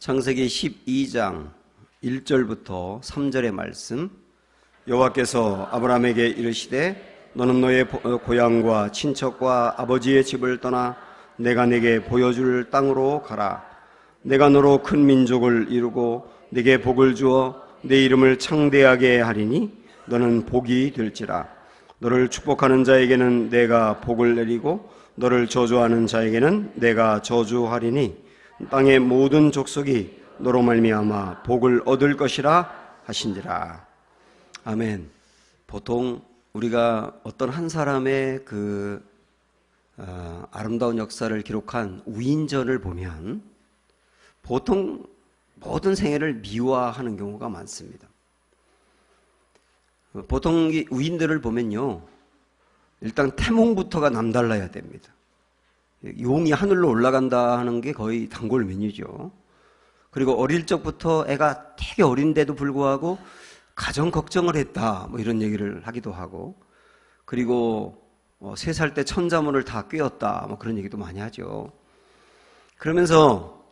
창세기 12장 1절부터 3절의 말씀. 여호와께서 아브라함에게 이르시되 너는 너의 고향과 친척과 아버지의 집을 떠나 내가 내게 보여줄 땅으로 가라. 내가 너로 큰 민족을 이루고 네게 복을 주어 내 이름을 창대하게 하리니 너는 복이 될지라. 너를 축복하는 자에게는 내가 복을 내리고 너를 저주하는 자에게는 내가 저주하리니 땅의 모든 족속이 너로 말미암아 복을 얻을 것이라 하신지라. 아멘. 보통 우리가 어떤 한 사람의 아름다운 역사를 기록한 우인전을 보면 보통 모든 생애를 미화하는 경우가 많습니다. 보통 이 우인들을 보면요, 일단 태몽부터가 남달라야 됩니다. 용이 하늘로 올라간다 하는 게 거의 단골 메뉴죠. 그리고 어릴 적부터 애가 되게 어린데도 불구하고 가정 걱정을 했다, 뭐 이런 얘기를 하기도 하고, 그리고 3살 때 천자문을 다 꿰었다, 뭐 그런 얘기도 많이 하죠. 그러면서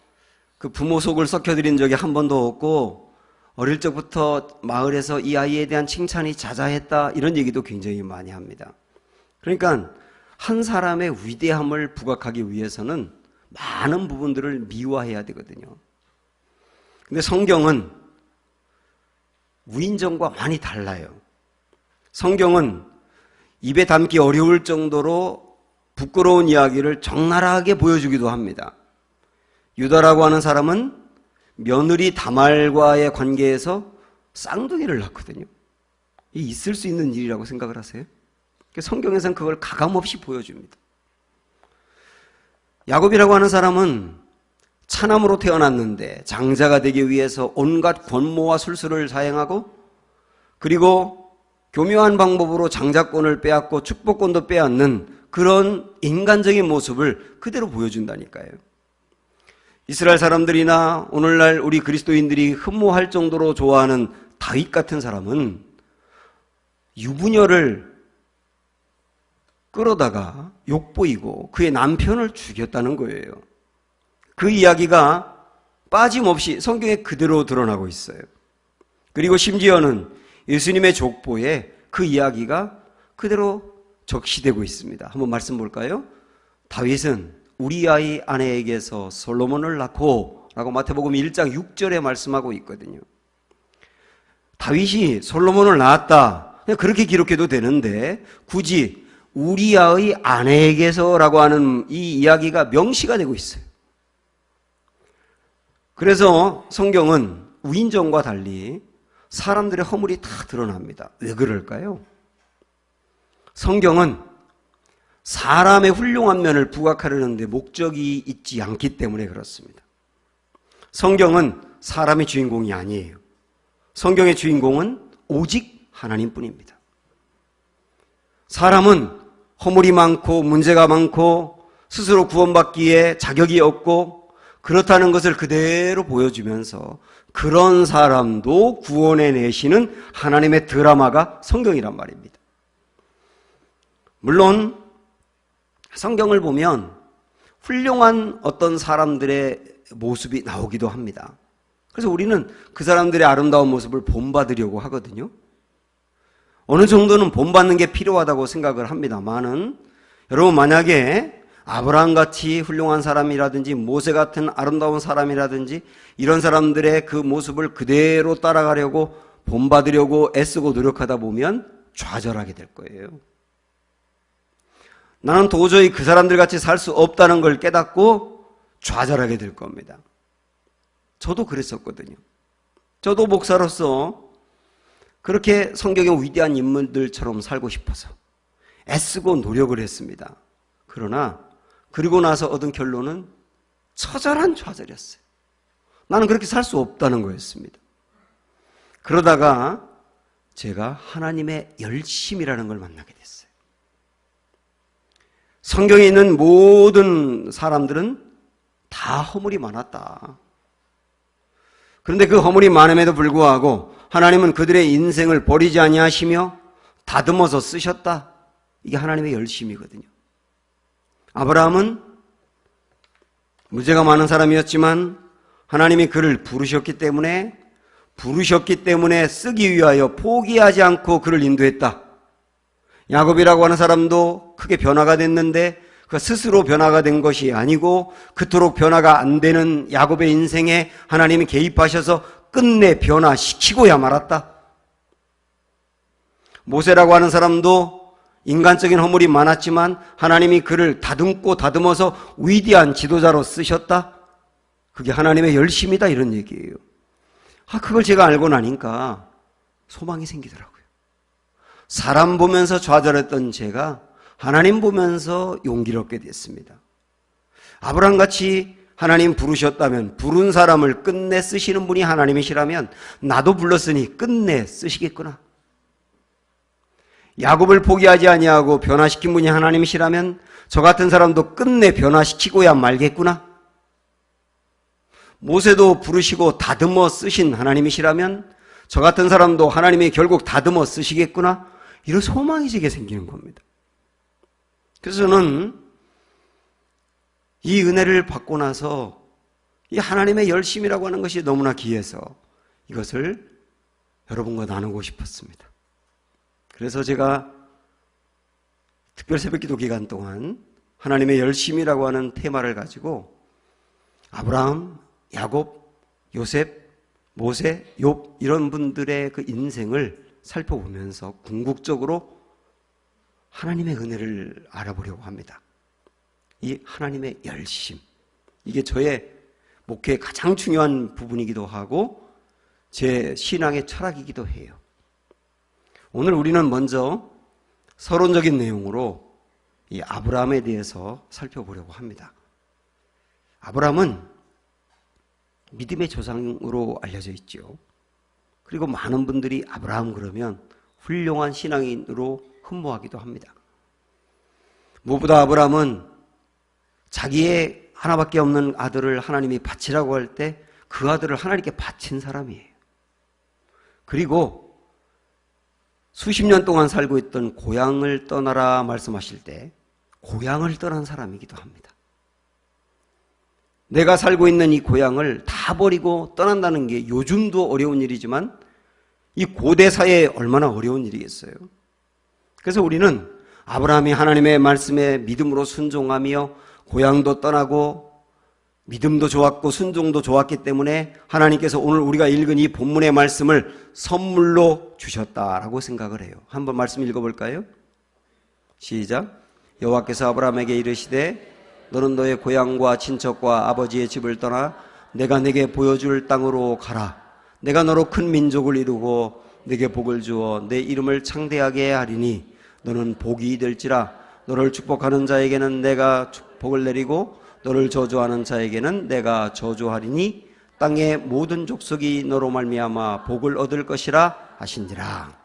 그 부모 속을 썩혀드린 적이 한 번도 없고, 어릴 적부터 마을에서 이 아이에 대한 칭찬이 자자했다, 이런 얘기도 굉장히 많이 합니다. 그러니까 한 사람의 위대함을 부각하기 위해서는 많은 부분들을 미화해야 되거든요. 근데 성경은 우인전과 많이 달라요. 성경은 입에 담기 어려울 정도로 부끄러운 이야기를 적나라하게 보여주기도 합니다. 유다라고 하는 사람은 며느리 다말과의 관계에서 쌍둥이를 낳거든요. 이 있을 수 있는 일이라고 생각을 하세요? 성경에서는 그걸 가감없이 보여줍니다. 야곱이라고 하는 사람은 차남으로 태어났는데 장자가 되기 위해서 온갖 권모와 술수를 자행하고, 그리고 교묘한 방법으로 장자권을 빼앗고 축복권도 빼앗는 그런 인간적인 모습을 그대로 보여준다니까요. 이스라엘 사람들이나 오늘날 우리 그리스도인들이 흠모할 정도로 좋아하는 다윗 같은 사람은 유부녀를 끌어다가 욕보이고 그의 남편을 죽였다는 거예요. 그 이야기가 빠짐없이 성경에 그대로 드러나고 있어요. 그리고 심지어는 예수님의 족보에 그 이야기가 그대로 적시되고 있습니다. 한번 말씀 볼까요? 다윗은 우리아의 아내에게서 솔로몬을 낳고 라고 마태복음 1장 6절에 말씀하고 있거든요. 다윗이 솔로몬을 낳았다, 그냥 그렇게 기록해도 되는데 굳이 우리아의 아내에게서라고 하는 이 이야기가 명시가 되고 있어요. 그래서 성경은 우인전과 달리 사람들의 허물이 다 드러납니다. 왜 그럴까요? 성경은 사람의 훌륭한 면을 부각하려는데 목적이 있지 않기 때문에 그렇습니다. 성경은 사람의 주인공이 아니에요. 성경의 주인공은 오직 하나님뿐입니다. 사람은 허물이 많고 문제가 많고 스스로 구원받기에 자격이 없고 그렇다는 것을 그대로 보여주면서 그런 사람도 구원해 내시는 하나님의 드라마가 성경이란 말입니다. 물론 성경을 보면 훌륭한 어떤 사람들의 모습이 나오기도 합니다. 그래서 우리는 그 사람들의 아름다운 모습을 본받으려고 하거든요. 어느 정도는 본받는 게 필요하다고 생각을 합니다만은, 여러분 만약에 아브라함같이 훌륭한 사람이라든지 모세 같은 아름다운 사람이라든지 이런 사람들의 그 모습을 그대로 따라가려고 본받으려고 애쓰고 노력하다 보면 좌절하게 될 거예요. 나는 도저히 그 사람들 같이 살 수 없다는 걸 깨닫고 좌절하게 될 겁니다. 저도 그랬었거든요. 저도 목사로서 그렇게 성경의 위대한 인물들처럼 살고 싶어서 애쓰고 노력을 했습니다. 그러나 그리고 나서 얻은 결론은 처절한 좌절이었어요. 나는 그렇게 살 수 없다는 거였습니다. 그러다가 제가 하나님의 열심이라는 걸 만나게 됐어요. 성경에 있는 모든 사람들은 다 허물이 많았다. 그런데 그 허물이 많음에도 불구하고 하나님은 그들의 인생을 버리지 아니하시며 다듬어서 쓰셨다. 이게 하나님의 열심이거든요. 아브라함은 문제가 많은 사람이었지만 하나님이 그를 부르셨기 때문에 쓰기 위하여 포기하지 않고 그를 인도했다. 야곱이라고 하는 사람도 크게 변화가 됐는데 그 스스로 변화가 된 것이 아니고 그토록 변화가 안 되는 야곱의 인생에 하나님이 개입하셔서 끝내 변화시키고야 말았다. 모세라고 하는 사람도 인간적인 허물이 많았지만 하나님이 그를 다듬고 다듬어서 위대한 지도자로 쓰셨다. 그게 하나님의 열심이다, 이런 얘기예요. 그걸 제가 알고 나니까 소망이 생기더라고요. 사람 보면서 좌절했던 제가 하나님 보면서 용기를 얻게 됐습니다. 아브라함같이 하나님 부르셨다면, 부른 사람을 끝내 쓰시는 분이 하나님이시라면 나도 불렀으니 끝내 쓰시겠구나. 야곱을 포기하지 아니하고 변화시킨 분이 하나님이시라면 저 같은 사람도 끝내 변화시키고야 말겠구나. 모세도 부르시고 다듬어 쓰신 하나님이시라면 저 같은 사람도 하나님이 결국 다듬어 쓰시겠구나. 이런 소망이 제게 생기는 겁니다. 그래서 저는 이 은혜를 받고 나서 이 하나님의 열심이라고 하는 것이 너무나 귀해서 이것을 여러분과 나누고 싶었습니다. 그래서 제가 특별 새벽기도 기간 동안 하나님의 열심이라고 하는 테마를 가지고 아브라함, 야곱, 요셉, 모세, 욥 이런 분들의 그 인생을 살펴보면서 궁극적으로 하나님의 은혜를 알아보려고 합니다. 이 하나님의 열심, 이게 저의 목회의 가장 중요한 부분이기도 하고 제 신앙의 철학이기도 해요. 오늘 우리는 먼저 서론적인 내용으로 이 아브라함에 대해서 살펴보려고 합니다. 아브라함은 믿음의 조상으로 알려져 있죠. 그리고 많은 분들이 아브라함 그러면 훌륭한 신앙인으로 흠모하기도 합니다. 무엇보다 아브라함은 자기의 하나밖에 없는 아들을 하나님이 바치라고 할 때 그 아들을 하나님께 바친 사람이에요. 그리고 수십 년 동안 살고 있던 고향을 떠나라 말씀하실 때 고향을 떠난 사람이기도 합니다. 내가 살고 있는 이 고향을 다 버리고 떠난다는 게 요즘도 어려운 일이지만 이 고대 사회에 얼마나 어려운 일이겠어요. 그래서 우리는 아브라함이 하나님의 말씀에 믿음으로 순종하며 고향도 떠나고 믿음도 좋았고 순종도 좋았기 때문에 하나님께서 오늘 우리가 읽은 이 본문의 말씀을 선물로 주셨다라고 생각을 해요. 한번 말씀 읽어볼까요? 시작. 여호와께서 아브라함에게 이르시되 너는 너의 고향과 친척과 아버지의 집을 떠나 내가 내게 보여줄 땅으로 가라. 내가 너로 큰 민족을 이루고 내게 복을 주어 내 이름을 창대하게 하리니 너는 복이 될지라. 너를 축복하는 자에게는 내가 복을 내리고 너를 저주하는 자에게는 내가 저주하리니 땅의 모든 족속이 너로 말미암아 복을 얻을 것이라 하신지라.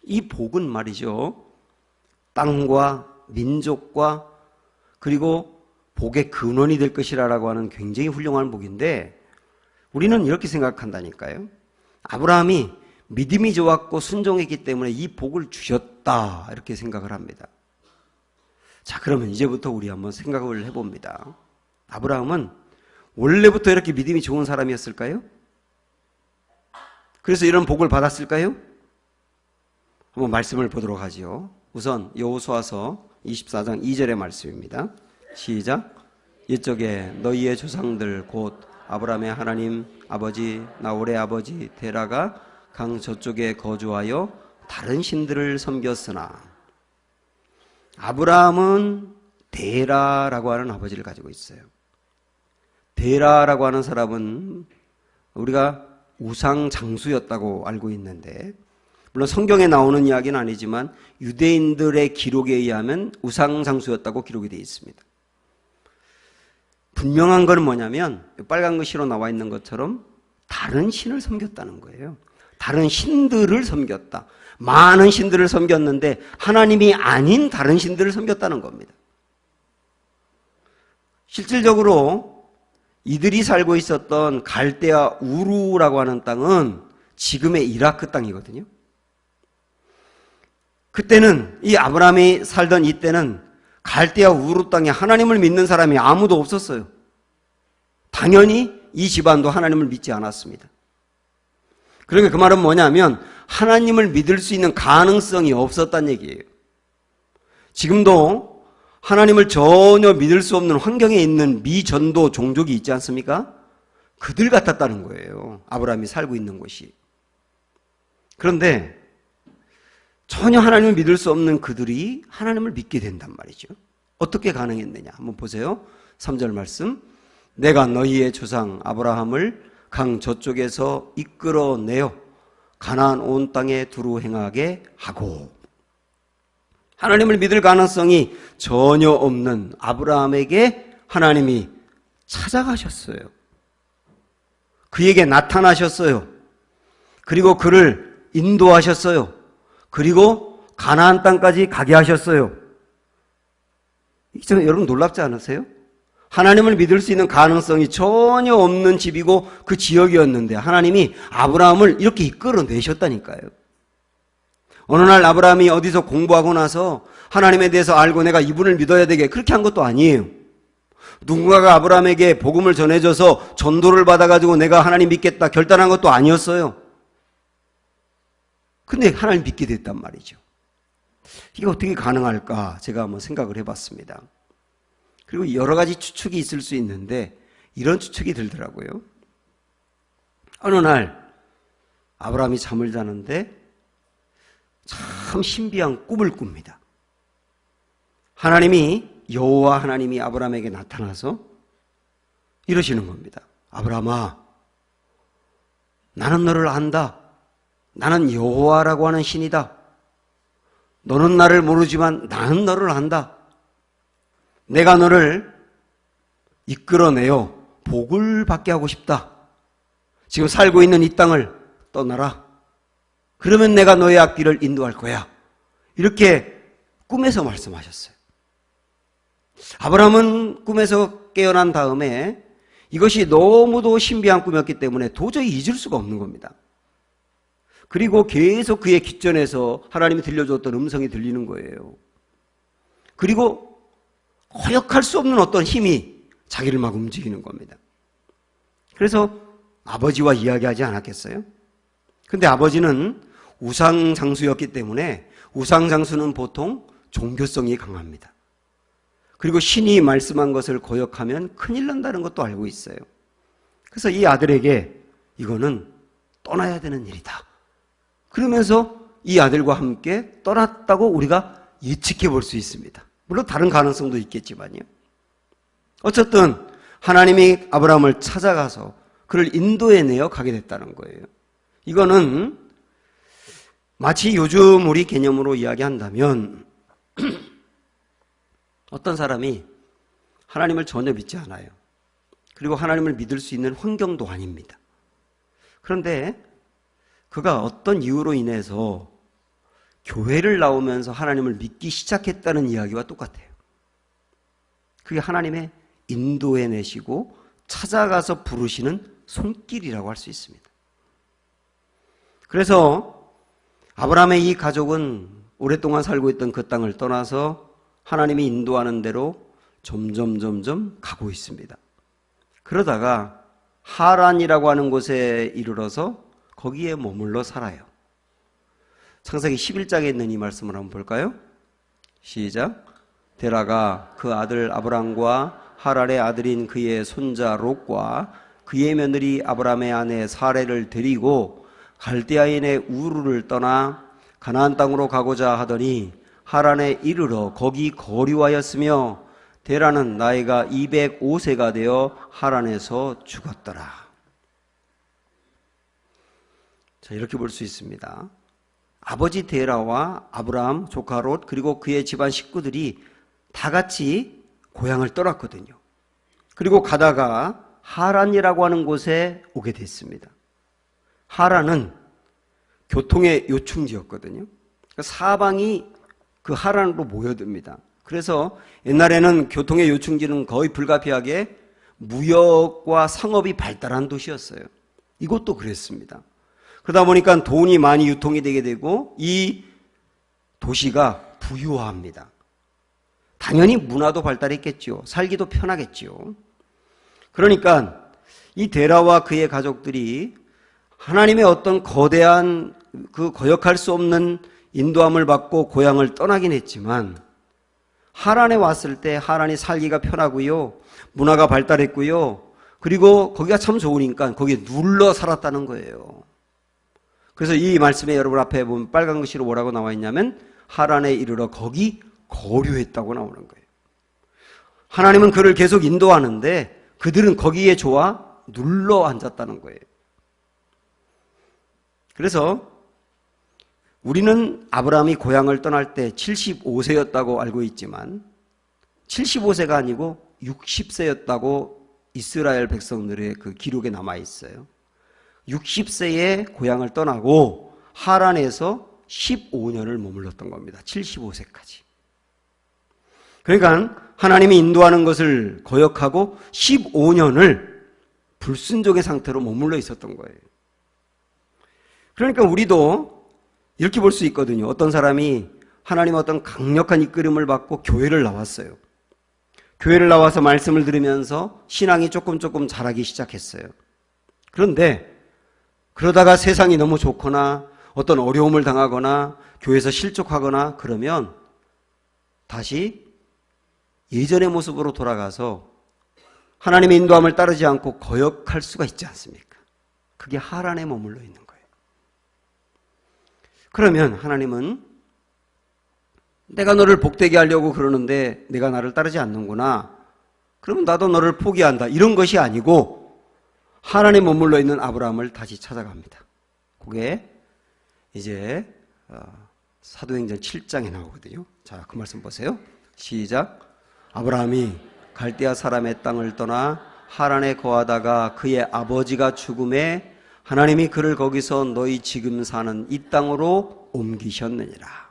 이 복은 말이죠, 땅과 민족과 그리고 복의 근원이 될 것이라고 하는 굉장히 훌륭한 복인데 우리는 이렇게 생각한다니까요. 아브라함이 믿음이 좋았고 순종했기 때문에 이 복을 주셨다 이렇게 생각을 합니다. 자, 그러면 이제부터 우리 한번 생각을 해봅니다. 아브라함은 원래부터 이렇게 믿음이 좋은 사람이었을까요? 그래서 이런 복을 받았을까요? 한번 말씀을 보도록 하죠. 우선 여호수아서 24장 2절의 말씀입니다. 시작. 이쪽에 너희의 조상들 곧 아브라함의 하나님 아버지 나홀의 아버지 데라가 강 저쪽에 거주하여 다른 신들을 섬겼으나. 아브라함은 데라라고 하는 아버지를 가지고 있어요. 데라라고 하는 사람은 우리가 우상 장수였다고 알고 있는데, 물론 성경에 나오는 이야기는 아니지만 유대인들의 기록에 의하면 우상 장수였다고 기록이 되어 있습니다. 분명한 것은 뭐냐면 빨간 글씨로 나와 있는 것처럼 다른 신을 섬겼다는 거예요. 다른 신들을 섬겼다. 많은 신들을 섬겼는데 하나님이 아닌 다른 신들을 섬겼다는 겁니다. 실질적으로 이들이 살고 있었던 갈대아 우루라고 하는 땅은 지금의 이라크 땅이거든요. 그때는 이 아브라함이 살던 이때는 갈대아 우루 땅에 하나님을 믿는 사람이 아무도 없었어요. 당연히 이 집안도 하나님을 믿지 않았습니다. 그러니까 그 말은 뭐냐면 하나님을 믿을 수 있는 가능성이 없었다는 얘기예요. 지금도 하나님을 전혀 믿을 수 없는 환경에 있는 미전도 종족이 있지 않습니까? 그들 같았다는 거예요. 아브라함이 살고 있는 곳이. 그런데 전혀 하나님을 믿을 수 없는 그들이 하나님을 믿게 된단 말이죠. 어떻게 가능했느냐? 한번 보세요. 3절 말씀. 내가 너희의 조상 아브라함을 강 저쪽에서 이끌어내어 가나안 온 땅에 두루 행하게 하고, 하나님을 믿을 가능성이 전혀 없는 아브라함에게 하나님이 찾아가셨어요. 그에게 나타나셨어요. 그리고 그를 인도하셨어요. 그리고 가나안 땅까지 가게 하셨어요. 여러분 놀랍지 않으세요? 하나님을 믿을 수 있는 가능성이 전혀 없는 집이고 그 지역이었는데 하나님이 아브라함을 이렇게 이끌어내셨다니까요. 어느 날 아브라함이 어디서 공부하고 나서 하나님에 대해서 알고 내가 이분을 믿어야 되게 그렇게 한 것도 아니에요. 누군가가 아브라함에게 복음을 전해줘서 전도를 받아가지고 내가 하나님 믿겠다 결단한 것도 아니었어요. 근데 하나님 믿게 됐단 말이죠. 이게 어떻게 가능할까 제가 한번 생각을 해봤습니다. 그리고 여러 가지 추측이 있을 수 있는데 이런 추측이 들더라고요. 어느 날 아브라함이 잠을 자는데 참 신비한 꿈을 꿉니다. 하나님이 여호와 하나님이 아브라함에게 나타나서 이러시는 겁니다. 아브라함아, 나는 너를 안다. 나는 여호와라고 하는 신이다. 너는 나를 모르지만 나는 너를 안다. 내가 너를 이끌어내어 복을 받게 하고 싶다. 지금 살고 있는 이 땅을 떠나라. 그러면 내가 너의 앞길을 인도할 거야. 이렇게 꿈에서 말씀하셨어요. 아브라함은 꿈에서 깨어난 다음에 이것이 너무도 신비한 꿈이었기 때문에 도저히 잊을 수가 없는 겁니다. 그리고 계속 그의 귓전에서 하나님이 들려줬던 음성이 들리는 거예요. 그리고 거역할 수 없는 어떤 힘이 자기를 막 움직이는 겁니다. 그래서 아버지와 이야기하지 않았겠어요? 근데 아버지는 우상장수였기 때문에 우상장수는 보통 종교성이 강합니다. 그리고 신이 말씀한 것을 거역하면 큰일 난다는 것도 알고 있어요. 그래서 이 아들에게 이거는 떠나야 되는 일이다. 그러면서 이 아들과 함께 떠났다고 우리가 예측해 볼 수 있습니다. 물론 다른 가능성도 있겠지만요. 어쨌든 하나님이 아브라함을 찾아가서 그를 인도해내어 가게 됐다는 거예요. 이거는 마치 요즘 우리 개념으로 이야기한다면 어떤 사람이 하나님을 전혀 믿지 않아요. 그리고 하나님을 믿을 수 있는 환경도 아닙니다. 그런데 그가 어떤 이유로 인해서 교회를 나오면서 하나님을 믿기 시작했다는 이야기와 똑같아요. 그게 하나님의 인도해내시고 찾아가서 부르시는 손길이라고 할 수 있습니다. 그래서 아브라함의 이 가족은 오랫동안 살고 있던 그 땅을 떠나서 하나님이 인도하는 대로 점점 가고 있습니다. 그러다가 하란이라고 하는 곳에 이르러서 거기에 머물러 살아요. 창세기 11장에 있는 이 말씀을 한번 볼까요? 시작. 데라가 그 아들 아브람과 하란의 아들인 그의 손자 롯과 그의 며느리 아브람의 아내 사레를 데리고 갈대아인의 우르를 떠나 가나안 땅으로 가고자 하더니 하란에 이르러 거기 거류하였으며 데라는 나이가 205세가 되어 하란에서 죽었더라. 자, 이렇게 볼 수 있습니다. 아버지 데라와 아브람, 조카 롯, 그리고 그의 집안 식구들이 다 같이 고향을 떠났거든요. 그리고 가다가 하란이라고 하는 곳에 오게 됐습니다. 하란은 교통의 요충지였거든요. 사방이 그 하란으로 모여듭니다. 그래서 옛날에는 교통의 요충지는 거의 불가피하게 무역과 상업이 발달한 도시였어요. 이것도 그랬습니다. 그러다 보니까 돈이 많이 유통이 되게 되고 이 도시가 부유합니다. 당연히 문화도 발달했겠죠. 살기도 편하겠죠. 그러니까 이 데라와 그의 가족들이 하나님의 어떤 거대한 그 거역할 수 없는 인도함을 받고 고향을 떠나긴 했지만 하란에 왔을 때 하란이 살기가 편하고요. 문화가 발달했고요. 그리고 거기가 참 좋으니까 거기에 눌러 살았다는 거예요. 그래서 이 말씀에 여러분 앞에 보면 빨간 글씨로 뭐라고 나와 있냐면 하란에 이르러 거기 거류했다고 나오는 거예요. 하나님은 그를 계속 인도하는데 그들은 거기에 좋아 눌러 앉았다는 거예요. 그래서 우리는 아브라함이 고향을 떠날 때 75세였다고 알고 있지만 75세가 아니고 60세였다고 이스라엘 백성들의 그 기록에 남아 있어요. 60세에 고향을 떠나고 하란에서 15년을 머물렀던 겁니다. 75세까지. 그러니까 하나님이 인도하는 것을 거역하고 15년을 불순종의 상태로 머물러 있었던 거예요. 그러니까 우리도 이렇게 볼 수 있거든요. 어떤 사람이 하나님의 어떤 강력한 이끌음을 받고 교회를 나왔어요. 교회를 나와서 말씀을 들으면서 신앙이 조금 자라기 시작했어요. 그런데 그러다가 세상이 너무 좋거나 어떤 어려움을 당하거나 교회에서 실족하거나 그러면 다시 예전의 모습으로 돌아가서 하나님의 인도함을 따르지 않고 거역할 수가 있지 않습니까? 그게 하란에 머물러 있는 거예요. 그러면 하나님은 내가 너를 복되게 하려고 그러는데 내가 나를 따르지 않는구나. 그러면 나도 너를 포기한다. 이런 것이 아니고 하란에 머물러 있는 아브라함을 다시 찾아갑니다. 그게 이제 사도행전 7장에 나오거든요. 자, 그 말씀 보세요. 시작. 아브라함이 갈대아 사람의 땅을 떠나 하란에 거하다가 그의 아버지가 죽음에 하나님이 그를 거기서 너희 지금 사는 이 땅으로 옮기셨느니라.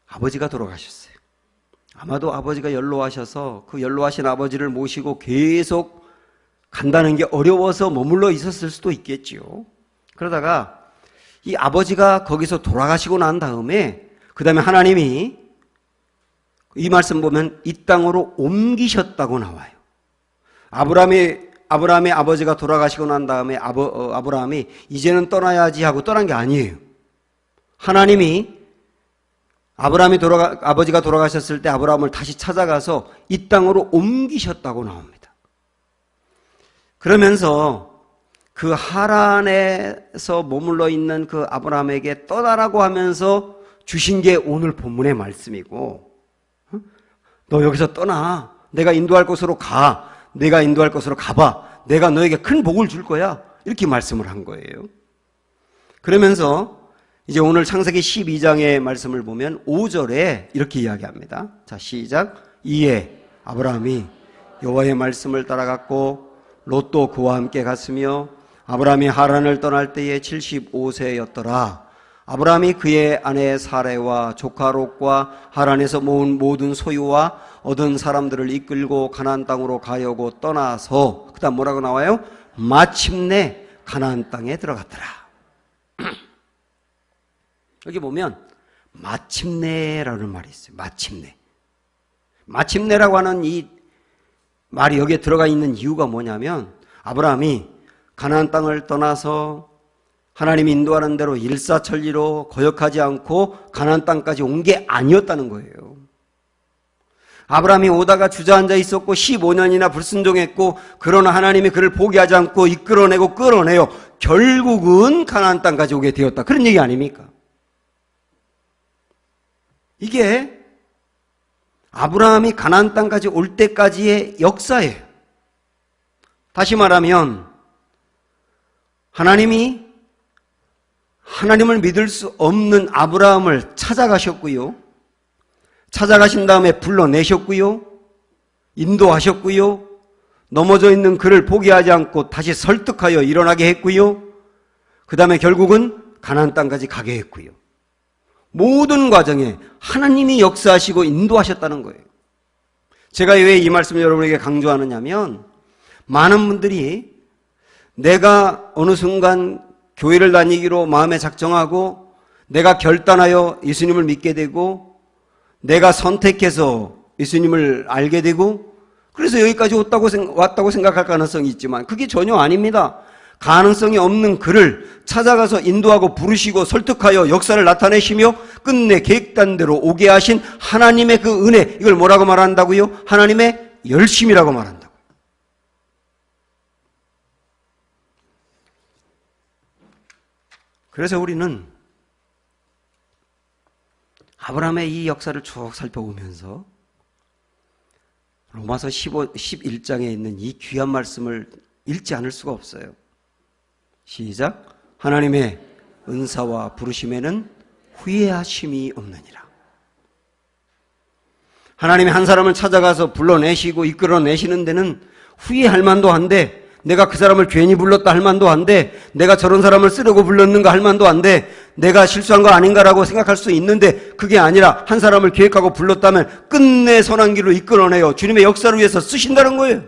아버지가 돌아가셨어요. 아마도 아버지가 연로하셔서 그 연로하신 아버지를 모시고 계속 간다는 게 어려워서 머물러 있었을 수도 있겠지요. 그러다가 이 아버지가 거기서 돌아가시고 난 다음에 그 다음에 하나님이 이 말씀 보면 이 땅으로 옮기셨다고 나와요. 아브라함의 아버지가 돌아가시고 난 다음에 아브라함이 이제는 떠나야지 하고 떠난 게 아니에요. 하나님이 아버지가 돌아가셨을 때 아브라함을 다시 찾아가서 이 땅으로 옮기셨다고 나옵니다. 그러면서 그 하란에서 머물러 있는 그 아브라함에게 떠나라고 하면서 주신 게 오늘 본문의 말씀이고, 너 여기서 떠나. 내가 인도할 곳으로 가. 내가 인도할 곳으로 가봐. 내가 너에게 큰 복을 줄 거야. 이렇게 말씀을 한 거예요. 그러면서 이제 오늘 창세기 12장의 말씀을 보면 5절에 이렇게 이야기합니다. 자, 시작. 이에 아브라함이 여호와의 말씀을 따라갔고 롯도 그와 함께 갔으며 아브라함이 하란을 떠날 때에 75세였더라. 아브라함이 그의 아내 사레와 조카 롯과 하란에서 모은 모든 소유와 얻은 사람들을 이끌고 가나안 땅으로 가려고 떠나서 그다음 뭐라고 나와요? 마침내 가나안 땅에 들어갔더라. 여기 보면 마침내라는 말이 있어요. 마침내. 마침내라고 하는 이 말이 여기에 들어가 있는 이유가 뭐냐면 아브라함이 가나안 땅을 떠나서 하나님이 인도하는 대로 일사천리로 거역하지 않고 가나안 땅까지 온 게 아니었다는 거예요. 아브라함이 오다가 주저앉아 있었고 15년이나 불순종했고 그러나 하나님이 그를 포기하지 않고 이끌어내고 끌어내요. 결국은 가나안 땅까지 오게 되었다. 그런 얘기 아닙니까? 이게 아브라함이 가나안 땅까지 올 때까지의 역사예요. 다시 말하면 하나님을 믿을 수 없는 아브라함을 찾아가셨고요. 찾아가신 다음에 불러내셨고요. 인도하셨고요. 넘어져 있는 그를 포기하지 않고 다시 설득하여 일어나게 했고요. 그 다음에 결국은 가나안 땅까지 가게 했고요. 모든 과정에 하나님이 역사하시고 인도하셨다는 거예요. 제가 왜 이 말씀을 여러분에게 강조하느냐면 많은 분들이 내가 어느 순간 교회를 다니기로 마음에 작정하고 내가 결단하여 예수님을 믿게 되고 내가 선택해서 예수님을 알게 되고 그래서 여기까지 왔다고 생각할 가능성이 있지만 그게 전혀 아닙니다. 가능성이 없는 그를 찾아가서 인도하고 부르시고 설득하여 역사를 나타내시며 끝내 계획된 대로 오게 하신 하나님의 그 은혜, 이걸 뭐라고 말한다고요? 하나님의 열심이라고 말한다고. 그래서 우리는 아브라함의 이 역사를 쭉 살펴보면서 로마서 11장에 있는 이 귀한 말씀을 읽지 않을 수가 없어요. 시작. 하나님의 은사와 부르심에는 후회하심이 없느니라. 하나님이 한 사람을 찾아가서 불러내시고 이끌어내시는 데는 후회할 만도 한데, 내가 그 사람을 괜히 불렀다 할 만도 한데, 내가 저런 사람을 쓰려고 불렀는가 할 만도 한데, 내가 실수한 거 아닌가라고 생각할 수 있는데, 그게 아니라 한 사람을 계획하고 불렀다면 끝내 선한 길로 이끌어내요 주님의 역사를 위해서 쓰신다는 거예요.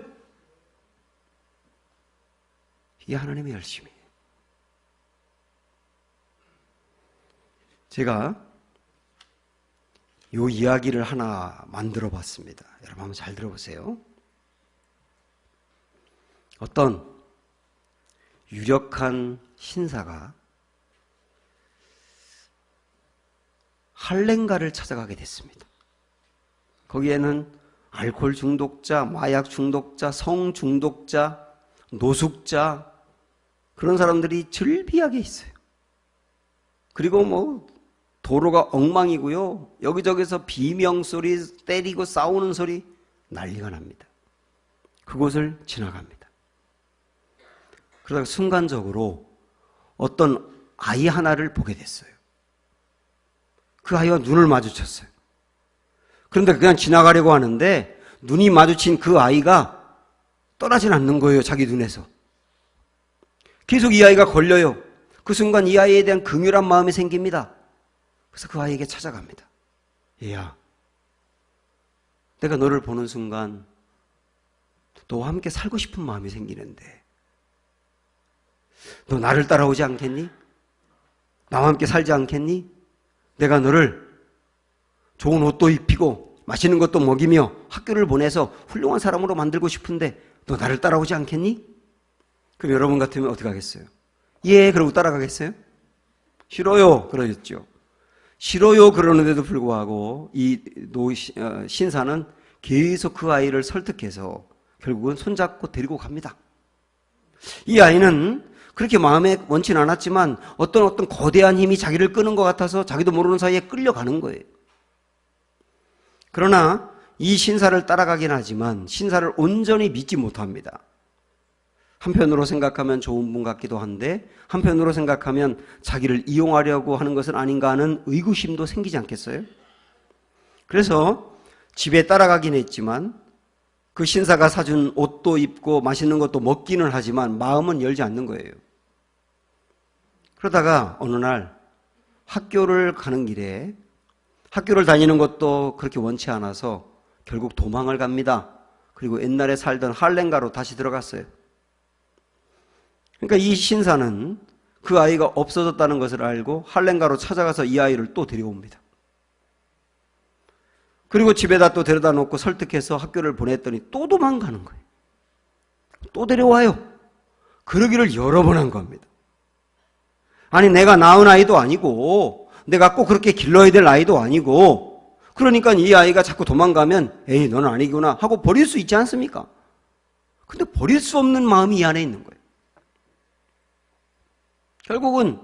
이게 하나님의 열심이에요. 제가 이 이야기를 하나 만들어 봤습니다. 여러분 한번 잘 들어보세요. 어떤 유력한 신사가 할렘가를 찾아가게 됐습니다. 거기에는 알코올 중독자, 마약 중독자, 성 중독자, 노숙자, 그런 사람들이 즐비하게 있어요. 그리고 도로가 엉망이고요. 여기저기서 비명소리, 때리고 싸우는 소리 난리가 납니다. 그곳을 지나갑니다. 그러다가 순간적으로 어떤 아이 하나를 보게 됐어요. 그 아이와 눈을 마주쳤어요. 그런데 그냥 지나가려고 하는데 눈이 마주친 그 아이가 떠나질 않는 거예요. 자기 눈에서. 계속 이 아이가 걸려요. 그 순간 이 아이에 대한 긍휼한 마음이 생깁니다. 그래서 그 아이에게 찾아갑니다. 얘야, 내가 너를 보는 순간 너와 함께 살고 싶은 마음이 생기는데 너 나를 따라오지 않겠니? 나와 함께 살지 않겠니? 내가 너를 좋은 옷도 입히고 맛있는 것도 먹이며 학교를 보내서 훌륭한 사람으로 만들고 싶은데 너 나를 따라오지 않겠니? 그럼 여러분 같으면 어떻게 하겠어요? 예, 그러고 따라가겠어요? 싫어요, 그러겠죠. 싫어요, 그러는데도 불구하고 이 신사는 계속 그 아이를 설득해서 결국은 손잡고 데리고 갑니다. 이 아이는 그렇게 마음에 원치는 않았지만 어떤 거대한 힘이 자기를 끄는 것 같아서 자기도 모르는 사이에 끌려가는 거예요. 그러나 이 신사를 따라가긴 하지만 신사를 온전히 믿지 못합니다. 한편으로 생각하면 좋은 분 같기도 한데 한편으로 생각하면 자기를 이용하려고 하는 것은 아닌가 하는 의구심도 생기지 않겠어요? 그래서 집에 따라가긴 했지만 그 신사가 사준 옷도 입고 맛있는 것도 먹기는 하지만 마음은 열지 않는 거예요. 그러다가 어느 날 학교를 가는 길에 학교를 다니는 것도 그렇게 원치 않아서 결국 도망을 갑니다. 그리고 옛날에 살던 할렘가로 다시 들어갔어요. 그러니까 이 신사는 그 아이가 없어졌다는 것을 알고 할렘가로 찾아가서 이 아이를 또 데려옵니다. 그리고 집에다 또 데려다 놓고 설득해서 학교를 보냈더니 또 도망가는 거예요. 또 데려와요. 그러기를 여러 번 한 겁니다. 아니, 내가 낳은 아이도 아니고 내가 꼭 그렇게 길러야 될 아이도 아니고 그러니까 이 아이가 자꾸 도망가면 에이, 너는 아니구나 하고 버릴 수 있지 않습니까? 근데 버릴 수 없는 마음이 이 안에 있는 거예요. 결국은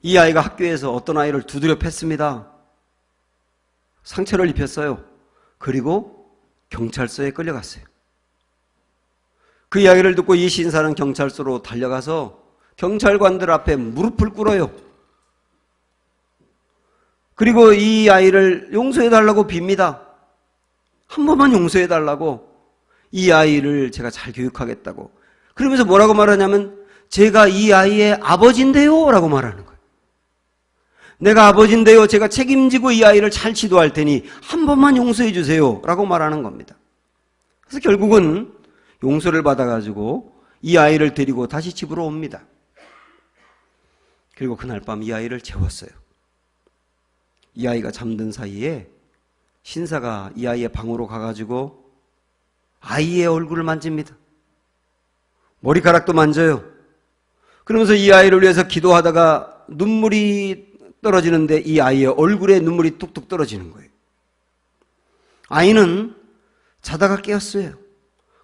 이 아이가 학교에서 어떤 아이를 두드려 팼습니다. 상처를 입혔어요. 그리고 경찰서에 끌려갔어요. 그 이야기를 듣고 이 신사는 경찰서로 달려가서 경찰관들 앞에 무릎을 꿇어요. 그리고 이 아이를 용서해달라고 빕니다. 한 번만 용서해달라고. 이 아이를 제가 잘 교육하겠다고. 그러면서 뭐라고 말하냐면 제가 이 아이의 아버지인데요 라고 말하는 거예요. 내가 아버지인데요, 제가 책임지고 이 아이를 잘 지도할 테니 한 번만 용서해 주세요 라고 말하는 겁니다. 그래서 결국은 용서를 받아가지고 이 아이를 데리고 다시 집으로 옵니다. 그리고 그날 밤 이 아이를 재웠어요. 이 아이가 잠든 사이에 신사가 이 아이의 방으로 가가지고 아이의 얼굴을 만집니다. 머리카락도 만져요. 그러면서 이 아이를 위해서 기도하다가 눈물이 떨어지는데 이 아이의 얼굴에 눈물이 뚝뚝 떨어지는 거예요. 아이는 자다가 깨었어요.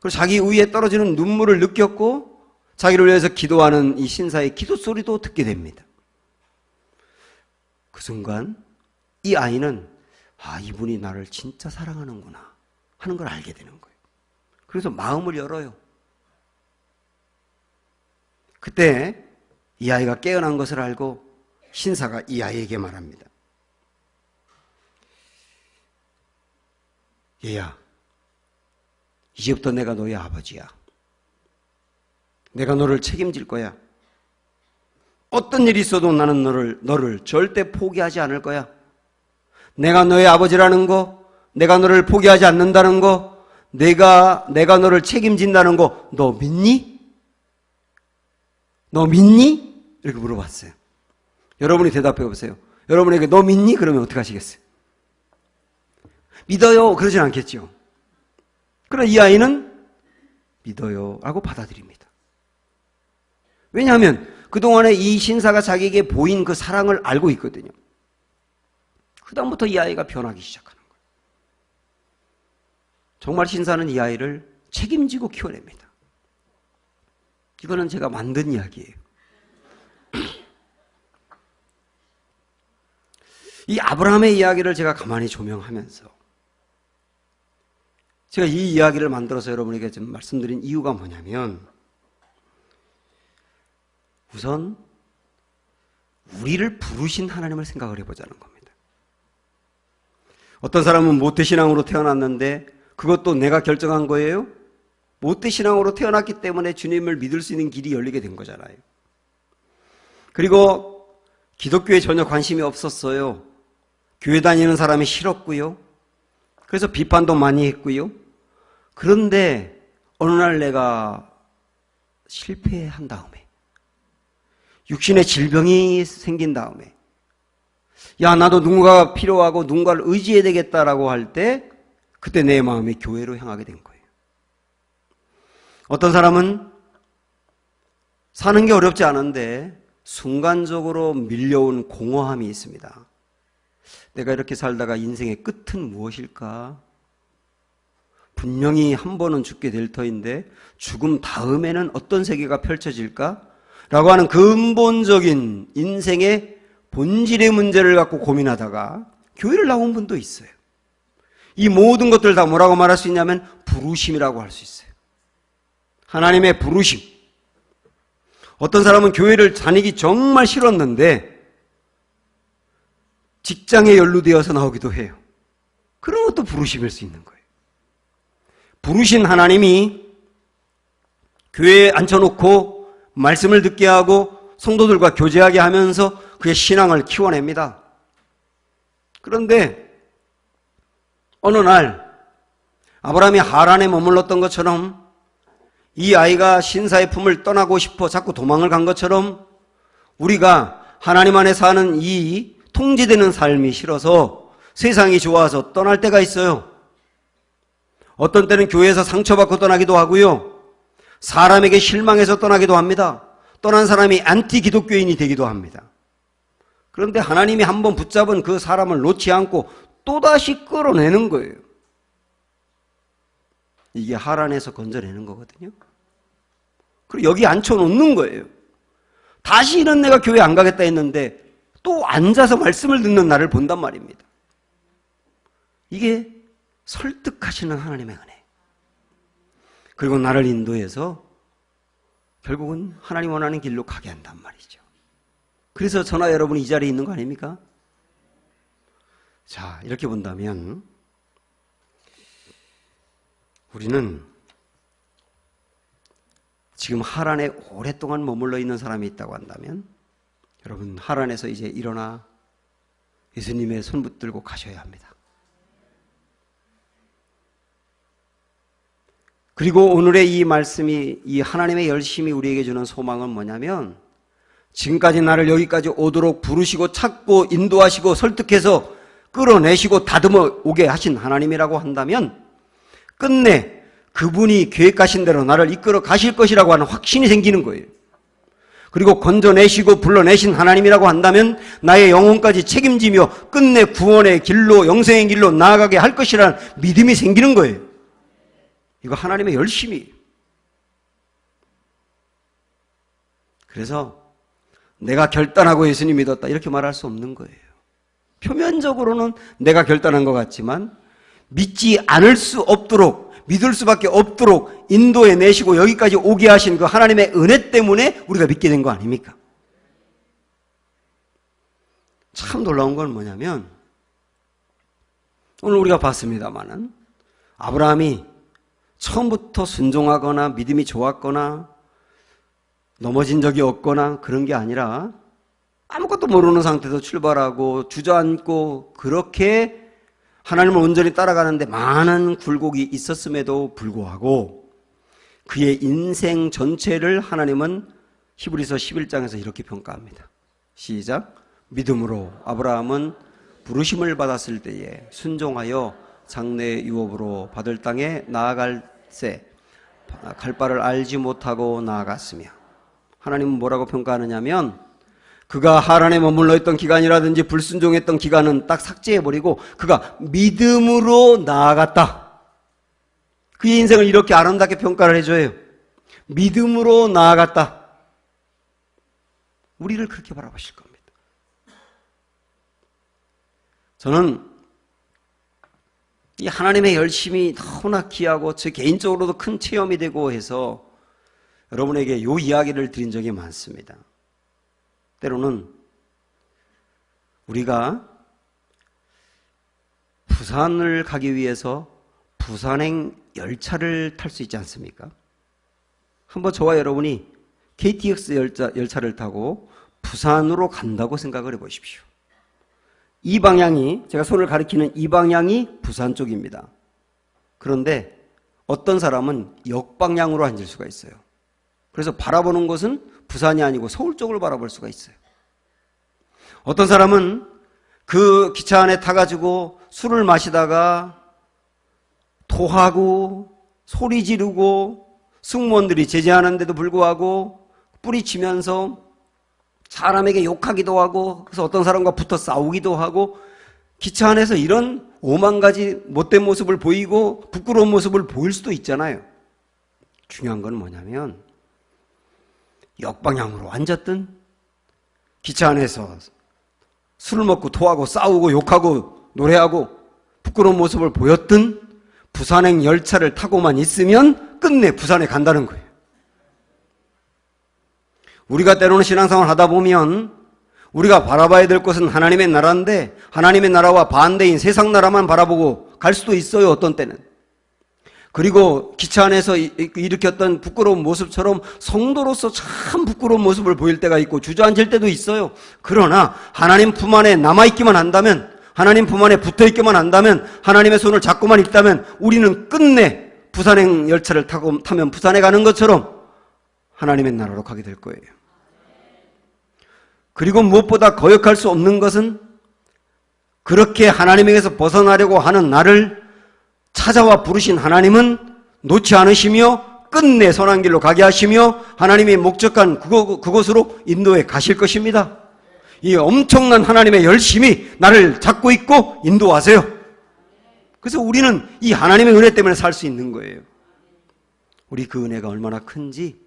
그리고 자기 위에 떨어지는 눈물을 느꼈고 자기를 위해서 기도하는 이 신사의 기도 소리도 듣게 됩니다. 그 순간 이 아이는 이분이 나를 진짜 사랑하는구나 하는 걸 알게 되는 거예요. 그래서 마음을 열어요. 그때 이 아이가 깨어난 것을 알고 신사가 이 아이에게 말합니다. 얘야, 이제부터 내가 너의 아버지야. 내가 너를 책임질 거야. 어떤 일이 있어도 나는 너를 절대 포기하지 않을 거야. 내가 너의 아버지라는 거, 내가 너를 포기하지 않는다는 거, 내가 너를 책임진다는 거, 너 믿니? 너 믿니? 이렇게 물어봤어요. 여러분이 대답해 보세요. 여러분에게 너 믿니? 그러면 어떻게 하시겠어요? 믿어요. 그러진 않겠죠. 그러나 이 아이는 믿어요 라고 받아들입니다. 왜냐하면 그동안에 이 신사가 자기에게 보인 그 사랑을 알고 있거든요. 그 다음부터 이 아이가 변하기 시작하는 거예요. 정말 신사는 이 아이를 책임지고 키워냅니다. 이거는 제가 만든 이야기예요. 이 아브라함의 이야기를 제가 가만히 조명하면서 제가 이 이야기를 만들어서 여러분에게 좀 말씀드린 이유가 뭐냐면 우선 우리를 부르신 하나님을 생각을 해보자는 겁니다. 어떤 사람은 모태신앙으로 태어났는데 그것도 내가 결정한 거예요? 모태신앙으로 태어났기 때문에 주님을 믿을 수 있는 길이 열리게 된 거잖아요. 그리고 기독교에 전혀 관심이 없었어요. 교회 다니는 사람이 싫었고요. 그래서 비판도 많이 했고요. 그런데 어느 날 내가 실패한 다음에 육신의 질병이 생긴 다음에 야 나도 누군가가 필요하고 누군가를 의지해야 되겠다라고 할 때 그때 내 마음이 교회로 향하게 된 거예요. 어떤 사람은 사는 게 어렵지 않은데 순간적으로 밀려온 공허함이 있습니다. 내가 이렇게 살다가 인생의 끝은 무엇일까? 분명히 한 번은 죽게 될 터인데 죽음 다음에는 어떤 세계가 펼쳐질까? 라고 하는 근본적인 인생의 본질의 문제를 갖고 고민하다가 교회를 나온 분도 있어요. 이 모든 것들 다 뭐라고 말할 수 있냐면 부르심이라고 할 수 있어요. 하나님의 부르심. 어떤 사람은 교회를 다니기 정말 싫었는데 직장에 연루되어서 나오기도 해요. 그런 것도 부르심일 수 있는 거예요. 부르신 하나님이 교회에 앉혀놓고 말씀을 듣게 하고 성도들과 교제하게 하면서 그의 신앙을 키워냅니다. 그런데 어느 날 아브라함이 하란에 머물렀던 것처럼 이 아이가 신사의 품을 떠나고 싶어 자꾸 도망을 간 것처럼 우리가 하나님 안에 사는 이 통제되는 삶이 싫어서 세상이 좋아서 떠날 때가 있어요. 어떤 때는 교회에서 상처받고 떠나기도 하고요. 사람에게 실망해서 떠나기도 합니다. 떠난 사람이 안티 기독교인이 되기도 합니다. 그런데 하나님이 한번 붙잡은 그 사람을 놓지 않고 또다시 끌어내는 거예요. 이게 하란에서 건져내는 거거든요. 그리고 여기 앉혀놓는 거예요. 다시는 내가 교회 안 가겠다 했는데 또 앉아서 말씀을 듣는 나를 본단 말입니다. 이게 설득하시는 하나님의 은혜. 그리고 나를 인도해서 결국은 하나님 원하는 길로 가게 한단 말이죠. 그래서 저나 여러분이 이 자리에 있는 거 아닙니까? 자, 이렇게 본다면 우리는 지금 하란에 오랫동안 머물러 있는 사람이 있다고 한다면 여러분 하란에서 이제 일어나 예수님의 손 붙들고 가셔야 합니다. 그리고 오늘의 이 말씀이 이 하나님의 열심이 우리에게 주는 소망은 뭐냐면 지금까지 나를 여기까지 오도록 부르시고 찾고 인도하시고 설득해서 끌어내시고 다듬어 오게 하신 하나님이라고 한다면 끝내 그분이 계획하신 대로 나를 이끌어 가실 것이라고 하는 확신이 생기는 거예요. 그리고 건져내시고 불러내신 하나님이라고 한다면 나의 영혼까지 책임지며 끝내 구원의 길로, 영생의 길로 나아가게 할 것이라는 믿음이 생기는 거예요. 이거 하나님의 열심히. 그래서 내가 결단하고 예수님 믿었다 이렇게 말할 수 없는 거예요. 표면적으로는 내가 결단한 것 같지만 믿지 않을 수 없도록, 믿을 수밖에 없도록 인도해 내시고 여기까지 오게 하신 그 하나님의 은혜 때문에 우리가 믿게 된 거 아닙니까? 참 놀라운 건 뭐냐면 오늘 우리가 봤습니다마는 아브라함이 처음부터 순종하거나 믿음이 좋았거나 넘어진 적이 없거나 그런 게 아니라 아무것도 모르는 상태에서 출발하고 주저앉고 그렇게 하나님을 온전히 따라가는데 많은 굴곡이 있었음에도 불구하고 그의 인생 전체를 하나님은 히브리서 11장에서 이렇게 평가합니다. 시작. 믿음으로 아브라함은 부르심을 받았을 때에 순종하여 장래의 유업으로 받을 땅에 나아갈새 갈 바를 알지 못하고 나아갔으며, 하나님은 뭐라고 평가하느냐면 그가 하란에 머물러 있던 기간이라든지 불순종했던 기간은 딱 삭제해버리고 그가 믿음으로 나아갔다. 그의 인생을 이렇게 아름답게 평가를 해줘요. 믿음으로 나아갔다. 우리를 그렇게 바라보실 겁니다. 저는 이 하나님의 열심이 너무나 귀하고 제 개인적으로도 큰 체험이 되고 해서 여러분에게 이 이야기를 드린 적이 많습니다. 때로는 우리가 부산을 가기 위해서 부산행 열차를 탈 수 있지 않습니까? 한번 저와 여러분이 KTX 열차를 타고 부산으로 간다고 생각을 해보십시오. 이 방향이, 제가 손을 가리키는 이 방향이 부산 쪽입니다. 그런데 어떤 사람은 역방향으로 앉을 수가 있어요. 그래서 바라보는 것은 부산이 아니고 서울 쪽을 바라볼 수가 있어요. 어떤 사람은 그 기차 안에 타가지고 술을 마시다가 토하고 소리 지르고 승무원들이 제지하는데도 불구하고 뿌리치면서 사람에게 욕하기도 하고, 그래서 어떤 사람과 붙어 싸우기도 하고, 기차 안에서 이런 오만 가지 못된 모습을 보이고 부끄러운 모습을 보일 수도 있잖아요. 중요한 건 뭐냐면 역방향으로 앉았든 기차 안에서 술을 먹고 토하고 싸우고 욕하고 노래하고 부끄러운 모습을 보였든 부산행 열차를 타고만 있으면 끝내 부산에 간다는 거예요. 우리가 때로는 신앙생활을 하다 보면 우리가 바라봐야 될 것은 하나님의 나라인데 하나님의 나라와 반대인 세상 나라만 바라보고 갈 수도 있어요, 어떤 때는. 그리고 기차 안에서 일으켰던 부끄러운 모습처럼 성도로서 참 부끄러운 모습을 보일 때가 있고 주저앉을 때도 있어요. 그러나 하나님 품 안에 남아있기만 한다면, 하나님 품 안에 붙어있기만 한다면, 하나님의 손을 잡고만 있다면 우리는 끝내 부산행 열차를 타면 부산에 가는 것처럼 하나님의 나라로 가게 될 거예요. 그리고 무엇보다 거역할 수 없는 것은 그렇게 하나님에게서 벗어나려고 하는 나를 찾아와 부르신 하나님은 놓지 않으시며 끝내 선한 길로 가게 하시며 하나님이 목적한 그곳으로 인도해 가실 것입니다. 이 엄청난 하나님의 열심이 나를 잡고 있고 인도하세요. 그래서 우리는 이 하나님의 은혜 때문에 살 수 있는 거예요. 우리 그 은혜가 얼마나 큰지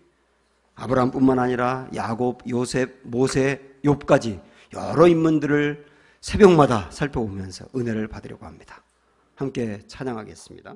아브라함뿐만 아니라 야곱, 요셉, 모세, 욥까지 여러 인물들을 새벽마다 살펴보면서 은혜를 받으려고 합니다. 함께 찬양하겠습니다.